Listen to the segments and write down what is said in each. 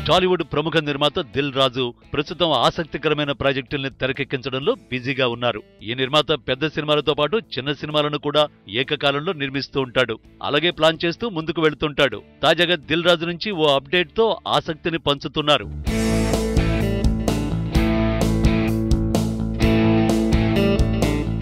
టాలీవుడ్ ప్రముఖ నిర్మాత దిల్ రాజు ప్రస్తుతం ఆసక్తికరమైన ప్రాజెక్టుల్ని తెరకెక్కించడంలో బిజీగా ఉన్నారు. ఈ నిర్మాత పెద్ద సినిమాలతో పాటు చిన్న సినిమాలను కూడా ఏకకాలంలో నిర్మిస్తూ ఉంటాడు. అలాగే ప్లాన్ చేస్తూ ముందుకు వెళుతుంటాడు. తాజాగా దిల్ రాజు నుంచి ఓ అప్డేట్ తో ఆసక్తిని పంచుతున్నారు.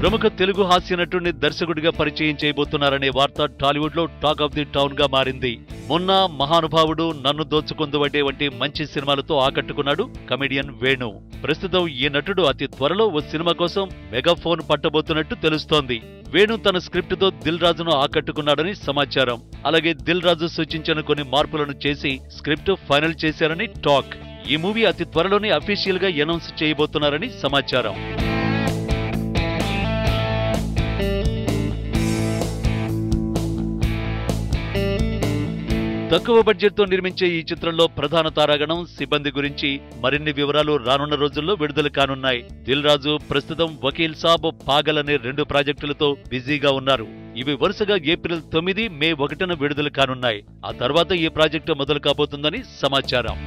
ప్రముఖ తెలుగు హాస్య నటుడిని దర్శకుడిగా పరిచయం చేయబోతున్నారనే వార్త టాలీవుడ్ లో టాక్ ఆఫ్ ది టౌన్ గా మారింది. మొన్న మహానుభావుడు, నన్ను దోచుకుందువటే వంటి మంచి సినిమాలతో ఆకట్టుకున్నాడు కమెడియన్ వేణు. ప్రస్తుతం ఈ నటుడు అతి త్వరలో ఓ సినిమా కోసం మెగాఫోన్ పట్టబోతున్నట్టు తెలుస్తోంది. వేణు తన స్క్రిప్ట్ తో దిల్ రాజును ఆకట్టుకున్నాడని సమాచారం. అలాగే దిల్ రాజు సూచించిన కొన్ని మార్పులను చేసి స్క్రిప్ట్ ఫైనల్ చేశారని టాక్. ఈ మూవీ అతి త్వరలోనే అఫీషియల్ గా అనౌన్స్ చేయబోతున్నారని సమాచారం. తక్కువ బడ్జెట్ తో నిర్మించే ఈ చిత్రంలో ప్రధాన తారాగణం, సిబ్బంది గురించి మరిన్ని వివరాలు రానున్న రోజుల్లో విడుదల కానున్నాయి. దిల్ రాజు ప్రస్తుతం వకీల్ సాబ్, పాగల్ అనే 2 ప్రాజెక్టులతో బిజీగా ఉన్నారు. ఇవి వరుసగా ఏప్రిల్ 9, మే 1న విడుదల కానున్నాయి. ఆ తర్వాత ఈ ప్రాజెక్టు మొదలు కాబోతుందని సమాచారం.